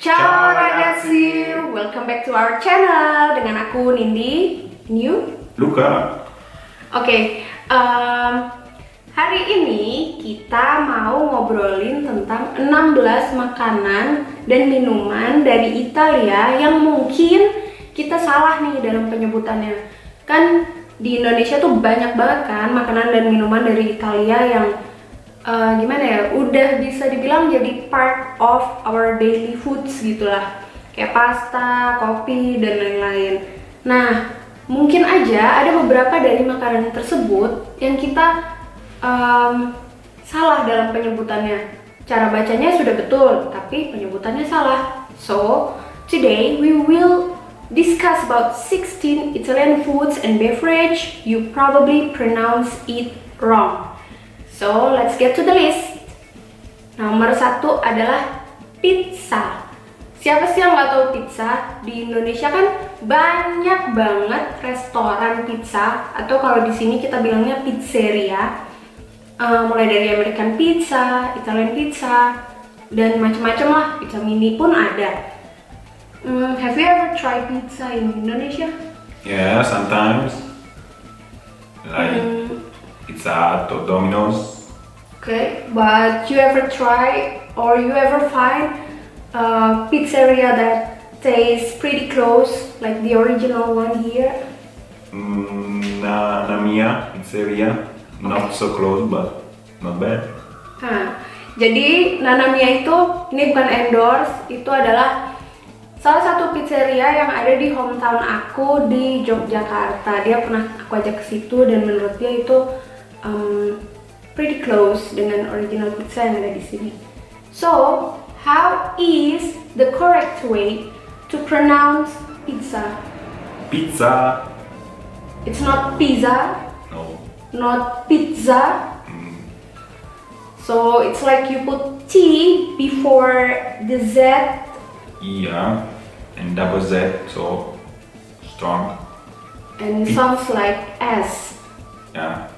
Ciao ragazzi, welcome back to our channel dengan aku Nindi, Luca. Oke, hari ini kita mau ngobrolin tentang 16 makanan dan minuman dari Italia yang mungkin kita salah nih dalam penyebutannya. Kan di Indonesia tuh banyak banget kan makanan dan minuman dari Italia yang gimana ya, udah bisa dibilang jadi part of our daily foods gitulah, kayak pasta, kopi, dan lain-lain. Nah, mungkin aja ada beberapa dari makanan tersebut yang kita salah dalam penyebutannya. Cara bacanya sudah betul, tapi penyebutannya salah. So, today we will discuss about 16 Italian foods and beverage you probably pronounce it wrong. So, let's get to the list. Nomor 1 adalah pizza. Siapa sih yang nggak tahu pizza? Di Indonesia kan banyak banget restoran pizza, atau kalau di sini kita bilangnya pizzeria. Mulai dari American pizza, Italian pizza, dan macam-macam lah. Pizza mini pun ada. Have you ever tried pizza in Indonesia? Yeah, sometimes. Like Pizza Hut or Domino's. Okay, but you ever try or you ever find a pizzeria that tastes pretty close, like the original one here? La mia pizzeria, not so close but not bad. Jadi Nana Mia itu, ini bukan endorse, itu adalah salah satu pizzeria yang ada di hometown aku di Yogyakarta. Dia pernah aku ajak ke situ dan menurut dia itu pretty close dengan original pizza yang ada di sini. So, how is the correct way to pronounce pizza? Pizza. It's not pizza, No. not pizza. So, it's like you put T before the Z. Yeah. And double Z, so strong. And sounds like S. Yeah.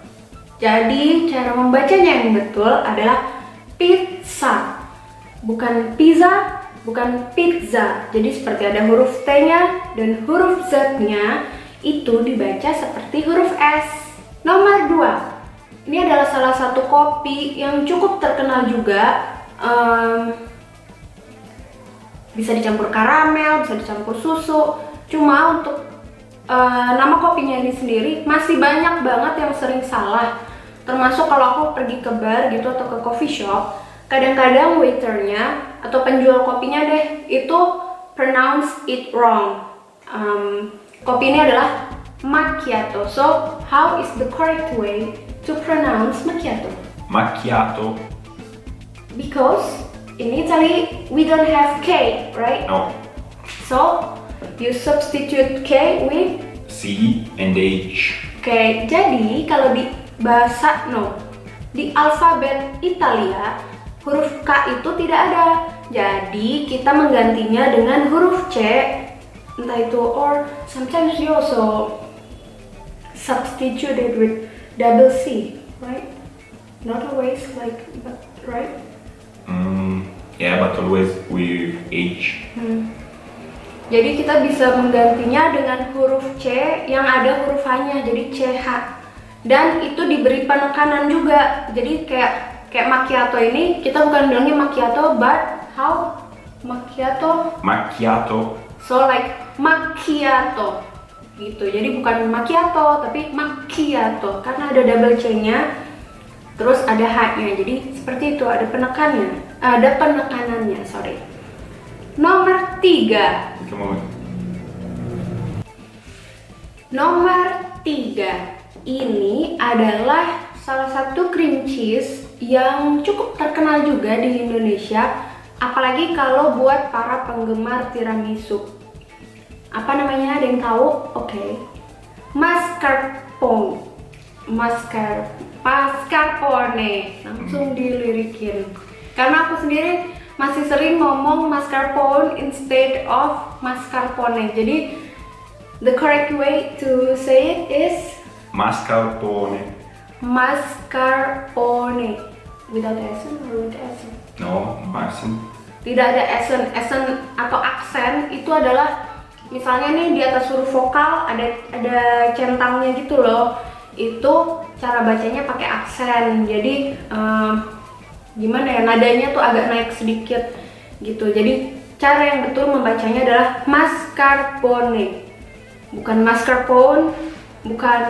Jadi cara membacanya yang betul adalah pizza, bukan pizza, bukan pizza. Jadi seperti ada huruf T-nya dan huruf Z-nya itu dibaca seperti huruf S. Nomor 2, ini adalah salah satu kopi yang cukup terkenal juga. Bisa dicampur karamel, bisa dicampur susu. Cuma untuk nama kopinya ini sendiri masih banyak banget yang sering salah. Termasuk kalau aku pergi ke bar gitu atau ke coffee shop, kadang-kadang waiternya atau penjual kopinya deh itu pronounce it wrong. Kopi ini adalah macchiato. So, how is the correct way to pronounce macchiato? Macchiato. Because in Italy we don't have K, right? No. So, you substitute K with C and H. Oke, jadi kalau di bahasa di alfabet Italia huruf K itu tidak ada. Jadi kita menggantinya dengan huruf C, entah itu, or sometimes you also substitute it with double C, right? Not always like, but right? Yeah, but always with H. Jadi kita bisa menggantinya dengan huruf C yang ada huruf H-nya, jadi CH. Dan itu diberi penekanan juga. Jadi kayak macchiato ini kita bukan bilangnya macchiato, but how? Macchiato. Macchiato. So like macchiato gitu. Jadi bukan macchiato tapi macchiato karena ada double C-nya. Terus ada H-nya. Jadi seperti itu, ada penekanannya. Sorry. Nomor 3. Nomor 3 ini adalah salah satu cream cheese yang cukup terkenal juga di Indonesia, apalagi kalau buat para penggemar tiramisu. Apa namanya? Ada yang tahu? Oke. Mascarpone. Langsung dilirikin. Karena aku sendiri masih sering ngomong mascarpone instead of mascarpone. Jadi the correct way to say it is Mascarpone. mascarpone. Without accent or with accent? No, Marcin. Tidak ada accent atau aksen. Itu adalah misalnya nih di atas huruf vokal ada centangnya gitu loh. Itu cara bacanya pakai aksen. Jadi gimana ya, nadanya tuh agak naik sedikit gitu. Jadi cara yang betul membacanya adalah mascarpone, bukan mascarpone, bukan,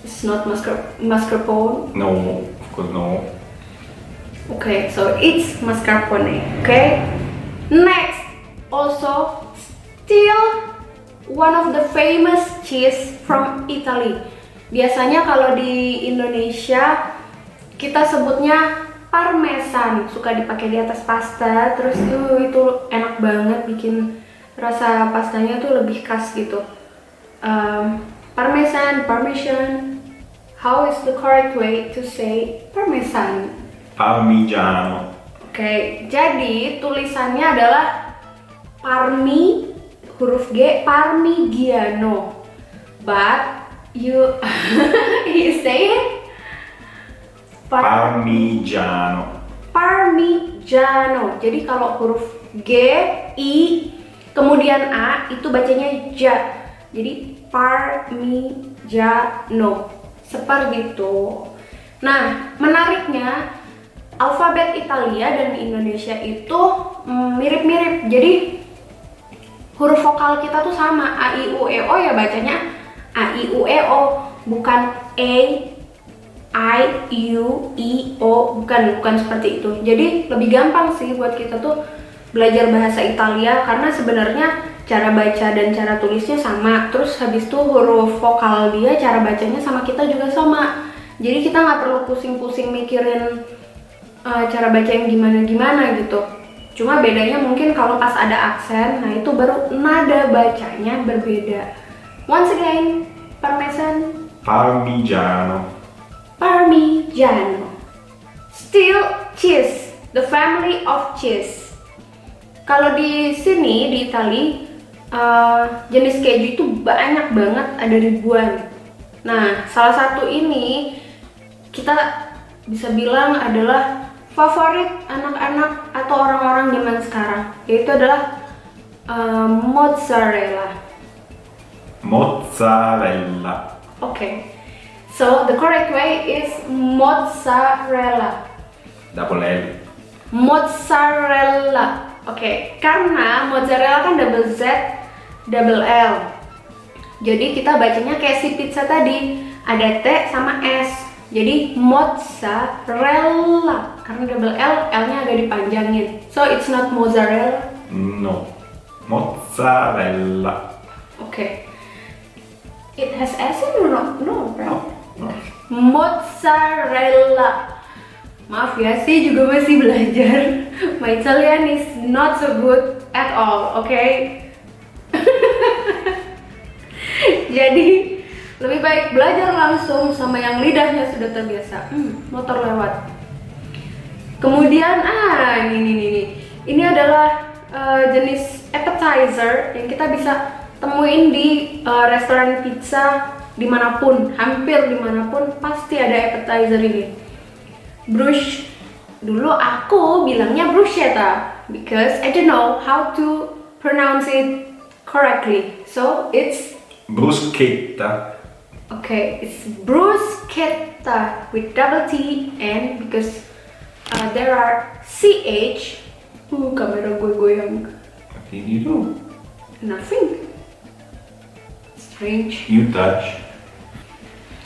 it's not mascarpone. No, of course no. Okay, so it's mascarpone. Okay, next, also still one of the famous cheese from Italy. Biasanya kalau di Indonesia kita sebutnya parmesan, suka dipakai di atas pasta. Terus itu enak banget, bikin rasa pastanya tuh lebih khas gitu. Parmesan. How is the correct way to say parmesan? Parmigiano. Oke, jadi tulisannya adalah parmi, huruf G, parmigiano. But you you say it Parmigiano. Parmigiano. Jadi kalau huruf G, I, kemudian A itu bacanya ja. Jadi Parmigiano. Seperti itu. Nah, menariknya alfabet Italia dan Indonesia itu mirip-mirip. Jadi huruf vokal kita tuh sama, A, I, U, E, O ya bacanya A, I, U, E, O, bukan A, I, U, I, O, bukan seperti itu. Jadi lebih gampang sih buat kita tuh belajar bahasa Italia, karena sebenarnya cara baca dan cara tulisnya sama. Terus habis itu huruf vokal dia, cara bacanya sama kita juga sama. Jadi kita nggak perlu pusing-pusing mikirin cara baca yang gimana gitu. Cuma bedanya mungkin kalau pas ada aksen, nah itu baru nada bacanya berbeda. Once again, parmesan, Parmigiano. Parmigiano. Still cheese, the family of cheese. Kalau di sini di Italia jenis keju itu banyak banget, ada ribuan. Nah, salah satu ini kita bisa bilang adalah favorit anak-anak atau orang-orang zaman sekarang, yaitu adalah mozzarella. Mozzarella. Okay. So the correct way is mozzarella. Double L. Mozzarella. Oke, karena mozzarella kan double Z, double L. Jadi kita bacanya kayak si pizza tadi, ada T sama S. Jadi mozzarella, karena double L, L-nya agak dipanjangin. So it's not mozzarella. No. Mozzarella. Okay. It has S or no? No, right? No. Mozzarella. Maaf ya, saya juga masih belajar. My Italian is not so good at all, okay? Jadi lebih baik belajar langsung sama yang lidahnya sudah terbiasa. Motor lewat. Kemudian ini adalah jenis appetizer yang kita bisa temuin di restoran pizza dimanapun, hampir dimanapun pasti ada appetizer ini. Brusch, dulu aku bilangnya bruschetta because I don't know how to pronounce it correctly. So it's Bruschetta. okay, it's bruschetta with double T, and because there are CH. Kamera gue goyang. What did you do? Nothing. Strange. You touch.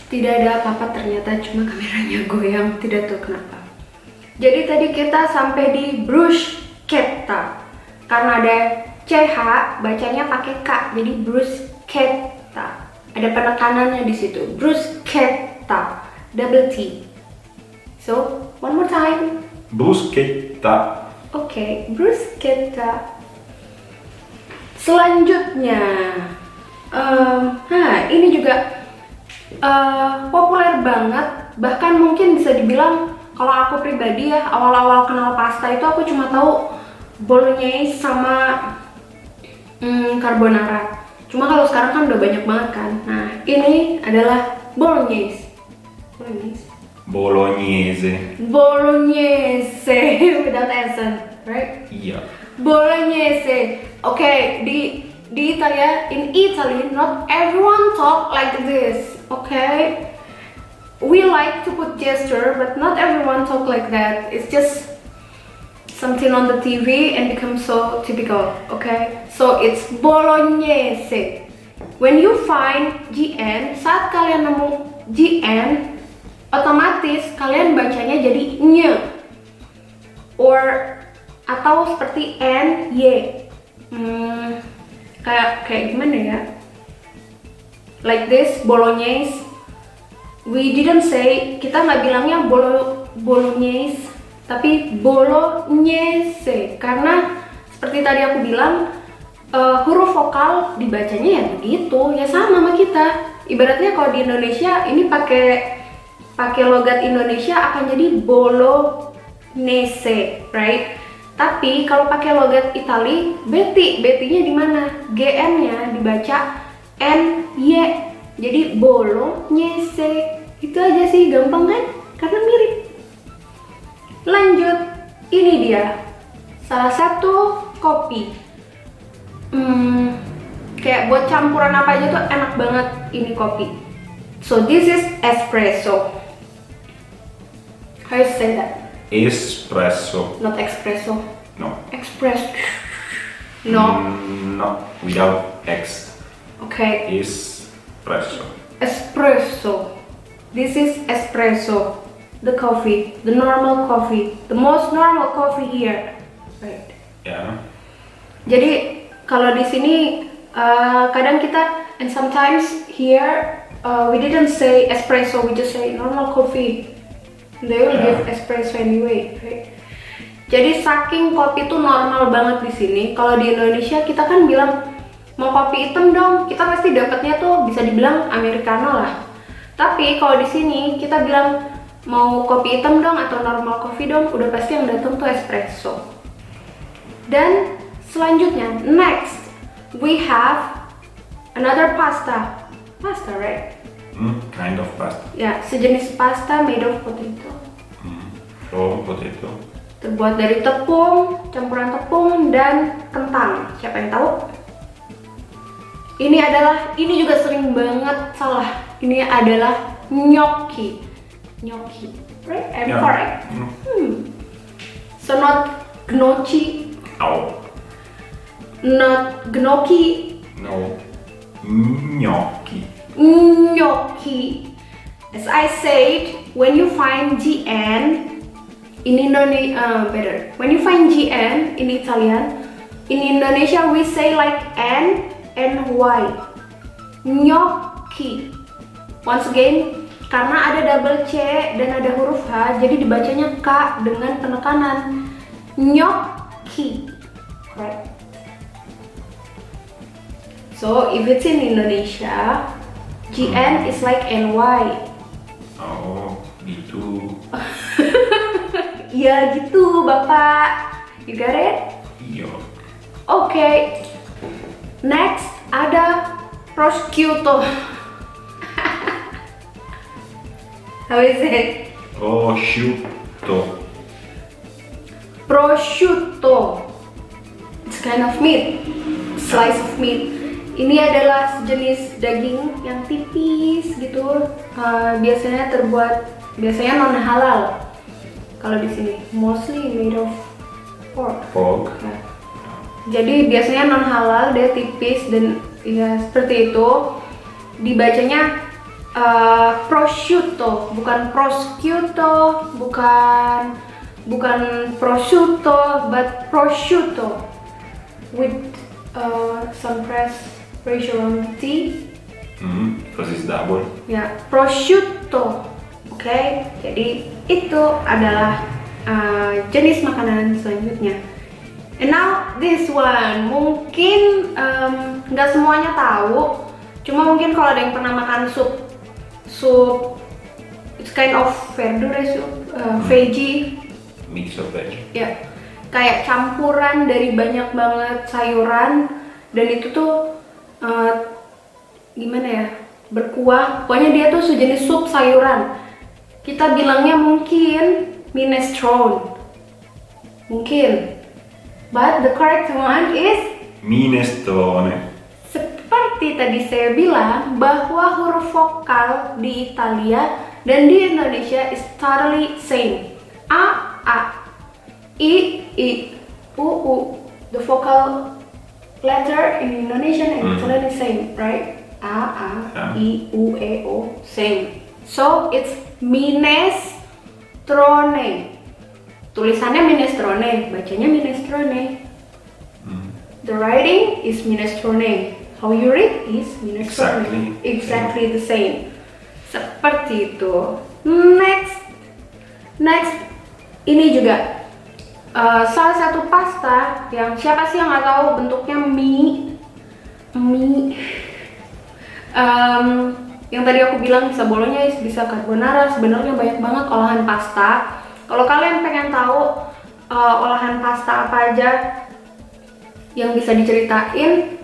Tidak ada apa-apa ternyata, cuma kameranya goyang, tidak tahu kenapa. Jadi tadi kita sampai di bruschetta. Karena ada CH, bacanya pakai K, jadi bruschetta. Ada penekanannya di situ. Bruschetta, double T. So, one more time. Bruschetta. Oke, bruschetta. Selanjutnya, ini juga populer banget. Bahkan mungkin bisa dibilang, kalau aku pribadi ya, awal-awal kenal pasta itu aku cuma tahu bolognese sama carbonara. Cuma kalau sekarang kan udah banyak banget kan. Nah, ini adalah bolognese. Bolognese. Bolognese without accent, right? Yeah. Bolognese. Okay, di Italia, in Italy, not everyone talk like this. Okay, we like to put gesture, but not everyone talk like that. It's just something on the TV and becomes so typical. Okay, so it's Bolognese. When you find GN, saat kalian nemu GN, otomatis kalian bacanya jadi nye, or atau seperti N, Y. Kayak gimana ya? Like this, Bolognese. We didn't say, kita nggak bilangnya Bolognese, tapi Bolognese. Karena seperti tadi aku bilang, huruf vokal dibacanya ya begitu, ya sama kita. Ibaratnya kalau di Indonesia ini pakai logat Indonesia akan jadi Bolognese, right? Tapi kalau pakai logat Itali, betinya di mana? GN-nya dibaca NY. Jadi Bolognese. Itu aja sih, gampang kan? Karena mirip. Lanjut, ini dia salah satu kopi. Kayak buat campuran apa aja tuh enak banget ini kopi. So this is espresso. How you say that? Espresso. Not espresso. No. Express. No. No, without X. Okay. Espresso. Espresso. This is espresso. The coffee, the normal coffee, the most normal coffee here. Right. Yeah. Jadi kalau di sini kadang kita, and sometimes here we didn't say espresso, we just say normal coffee. They will give espresso anyway, right? Jadi saking kopi itu normal banget di sini. Kalau di Indonesia kita kan bilang mau kopi hitam dong, kita pasti dapatnya tuh bisa dibilang americano lah. Tapi kalau di sini kita bilang mau kopi hitam dong atau normal coffee dong, udah pasti yang datang tuh espresso. Dan selanjutnya, next we have another pasta, right? Kind of pasta. Ya, sejenis pasta made of potato. From potato. Terbuat dari tepung, campuran tepung dan kentang. Siapa yang tahu? Ini juga sering banget salah. Ini adalah gnocchi. Gnocchi, right? I'm correct. So not gnocchi. No. Not gnocchi. No. Gnocchi. Gnocchi. As I said, when you find GN in Indonesia, when you find GN in Italian, in Indonesia we say like N and Y. Gnocchi. Once again, karena ada double C dan ada huruf H, jadi dibacanya K dengan penekanan. Gnocchi. Correct. So if it's in Indonesia, GN is like NY. Oh, gitu. Ya gitu, Bapak. You got it? Iya. Okay. Next ada prosciutto. How is it? Prosciutto. Prosciutto. It's kind of meat. Slice of meat. Ini adalah sejenis daging yang tipis gitu. Biasanya non halal. Kalau di sini mostly made of pork. Ya. Jadi biasanya non halal, dia tipis dan ya seperti itu. Dibacanya prosciutto, bukan prosciutto, bukan prosciutto, but prosciutto with some pressure T. Because it's double. Ya, prosciutto. Oke, jadi itu adalah jenis makanan selanjutnya. And now this one, mungkin nggak semuanya tahu, cuma mungkin kalau ada yang pernah makan sup, it's kind of verdure soup, veggie. Mix of veg. Ya, kayak campuran dari banyak banget sayuran dan itu tuh gimana ya, berkuah. Pokoknya dia tuh sejenis sup sayuran. kita bilangnya mungkin minestrone. Mungkin. But the correct one is Minestrone. seperti tadi saya bilang bahwa huruf vokal di Italia dan di Indonesia is totally same. A, I, U. The vocal letter in Indonesian and Italian is same, right? A, I, U, E, O, same. So it's minestrone. Tulisannya minestrone, bacanya minestrone. The writing is minestrone. How you read is minestrone. Exactly the same. Seperti itu. Next, ini juga salah satu pasta yang siapa sih yang nggak tahu bentuknya mie. Yang tadi aku bilang bisa bolognese, bisa carbonara. Sebenarnya banyak banget olahan pasta. Kalau kalian pengen tahu olahan pasta apa aja yang bisa diceritain,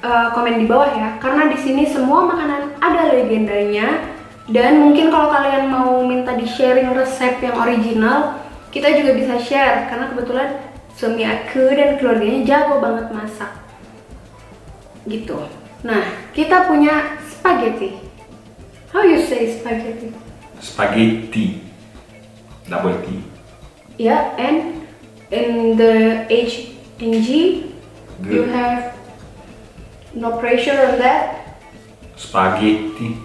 komen di bawah ya. Karena di sini semua makanan ada legendanya. Dan mungkin kalau kalian mau minta di sharing resep yang original, kita juga bisa share. Karena kebetulan suami aku dan keluarganya jago banget masak. Gitu. Nah, kita punya spaghetti. How you say spaghetti? Spaghetti. Double T. Yeah, and in the H and G, you have no pressure on that. Spaghetti.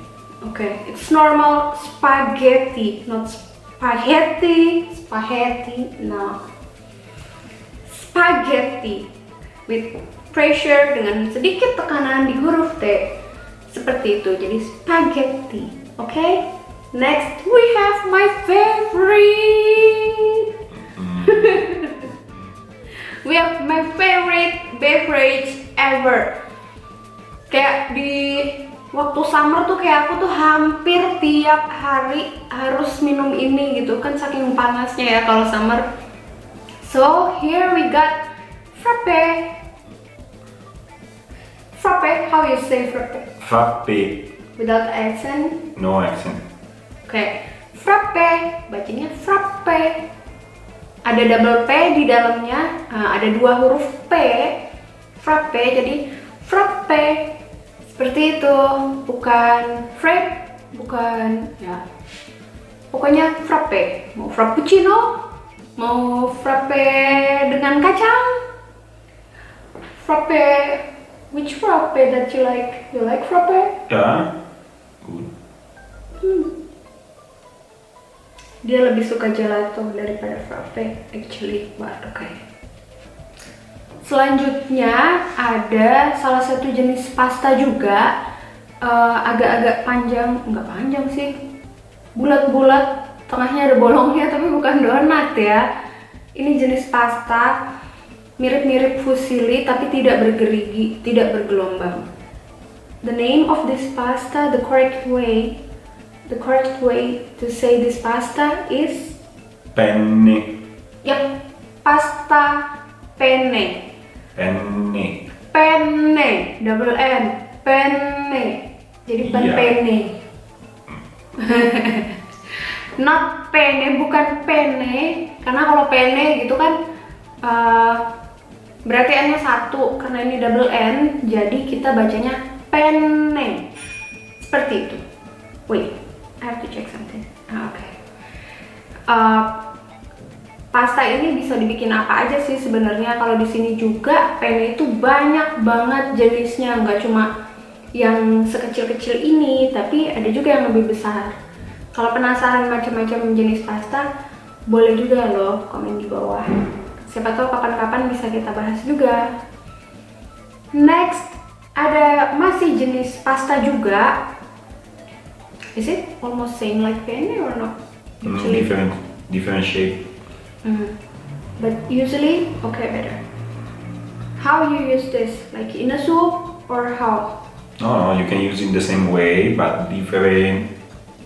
Okay, it's normal spaghetti, not spaghetti. No, spaghetti with pressure dengan sedikit tekanan di huruf T. Seperti itu, jadi spaghetti. Okay. Next, we have my favorite. We have my favorite beverage ever. Kayak di waktu summer tuh kayak aku tuh hampir tiap hari harus minum ini gitu kan, saking panasnya ya kalau summer. So here we got frappe. Frappe, how you say frappe? Frappe. Without accent? No accent. Oke, frappe, bacanya frappe. Ada double P di dalamnya, ada dua huruf P, frappe, jadi frappe. Seperti itu, bukan frappe, bukan ya. Pokoknya frappe. Mau frappuccino, mau frappe dengan kacang, frappe. Which frappe that you like? You like frappe? Yeah. Good. Dia lebih suka gelato daripada frappe actually, but okay. Selanjutnya ada salah satu jenis pasta juga, agak-agak panjang, nggak panjang sih, bulat-bulat, tengahnya ada bolongnya tapi bukan donat ya. Ini jenis pasta mirip-mirip fusilli tapi tidak bergerigi, tidak bergelombang. The name of this pasta, the correct way to say this pasta is Penne. Yep, pasta penne. Penne, double N, penne. Jadi bukan penne. Not penne, bukan penne. Karena kalau penne gitu kan berarti N-nya satu, karena ini double N, jadi kita bacanya penne. Seperti itu. Wait, I have to check something. Okay. Pasta ini bisa dibikin apa aja sih sebenarnya. Kalau di sini juga penne itu banyak banget jenisnya, nggak cuma yang sekecil-kecil ini, tapi ada juga yang lebih besar. Kalau penasaran macam-macam jenis pasta, boleh juga loh komen di bawah. Siapa tahu kapan-kapan bisa kita bahas juga. Next, ada masih jenis pasta juga. Is it almost same like penne or not? Different shape. But usually, okay, better. How you use this? Like in a soup or how? No, you can use it the same way, but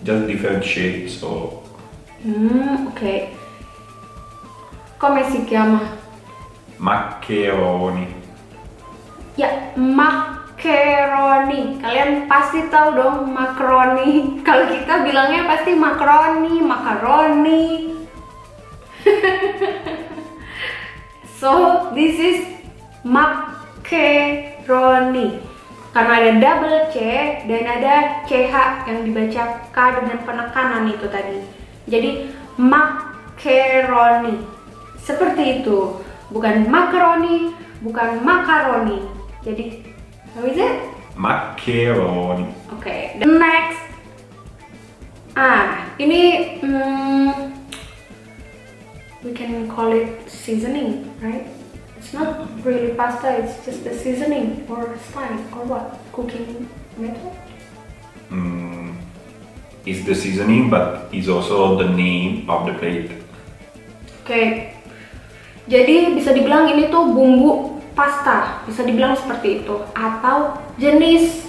just different shapes. So. Okay. Come si chiama? Maccheroni. Yeah, maccheroni. macaroni. Kalian pasti tahu dong macaroni. Kalau kita bilangnya pasti macaroni, macaroni. So this is macaroni. Karena ada double C dan ada CH yang dibaca K dengan penekanan itu tadi. Jadi macaroni. Seperti itu. Bukan macaroni, bukan macaroni. Jadi how is it? Macaroni. Okay, the next. Ini we can call it seasoning, right? It's not really pasta, it's just the seasoning or style or what? Cooking method? It's the seasoning, but it's also the name of the plate. Oke. Jadi bisa dibilang ini tuh bumbu pasta, bisa dibilang seperti itu, atau jenis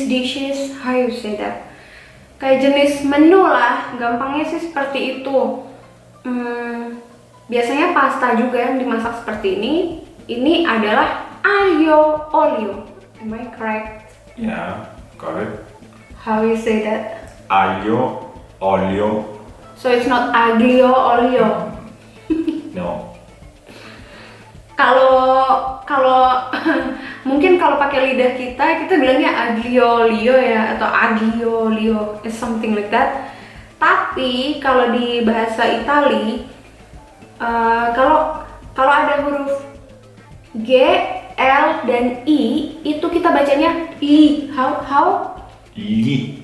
dishes, how you say that? Kayak jenis menu lah, gampangnya sih seperti itu. Biasanya pasta juga yang dimasak seperti ini. Ini adalah aglio olio. Am I correct? Yeah, correct. How you say that? Aglio, olio. So it's not aglio olio. No. Kalau mungkin kalau pakai lidah kita bilangnya aglio olio ya, atau aglio olio, something like that. Tapi kalau di bahasa Itali, kalau ada huruf G, L dan I, itu kita bacanya I. How? Li.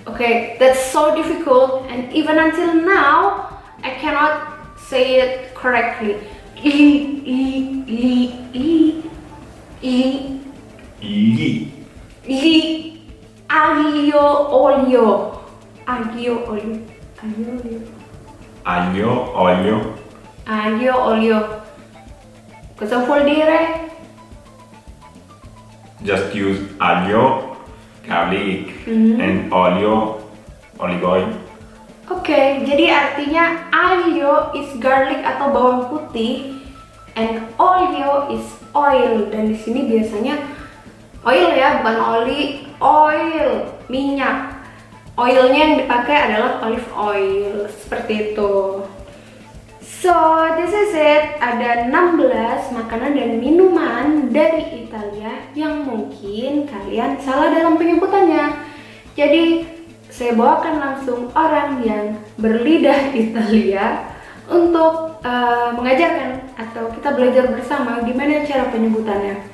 Okay, that's so difficult, and even until now, I cannot say it correctly. Li. Aglio olio. Cosa vuol dire? Just use aglio, garlic, and olio, olive oil. Oke, jadi artinya aglio is garlic atau bawang putih, and olio is oil. Dan di sini biasanya oil ya, bukan oli, oil, minyak. Oilnya yang dipakai adalah olive oil, seperti itu. So, this is it. Ada 16 makanan dan minuman dari Italia yang mungkin kalian salah dalam penyebutannya. Jadi, saya bawakan langsung orang yang berlidah Italia untuk mengajarkan atau kita belajar bersama gimana cara penyebutannya.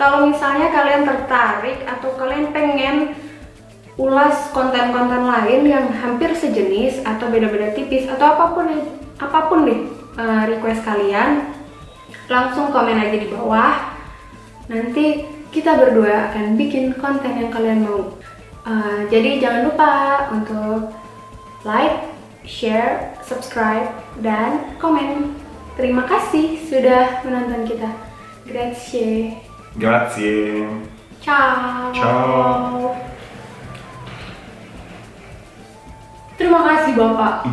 Kalau misalnya kalian tertarik atau kalian pengen ulas konten-konten lain yang hampir sejenis atau beda-beda tipis atau apapun deh request kalian, langsung komen aja di bawah. Nanti kita berdua akan bikin konten yang kalian mau. Jadi jangan lupa untuk like, share, subscribe, dan komen. Terima kasih sudah menonton kita. Grazie. Grazie. Ciao. Ciao. Terima kasih Bapak.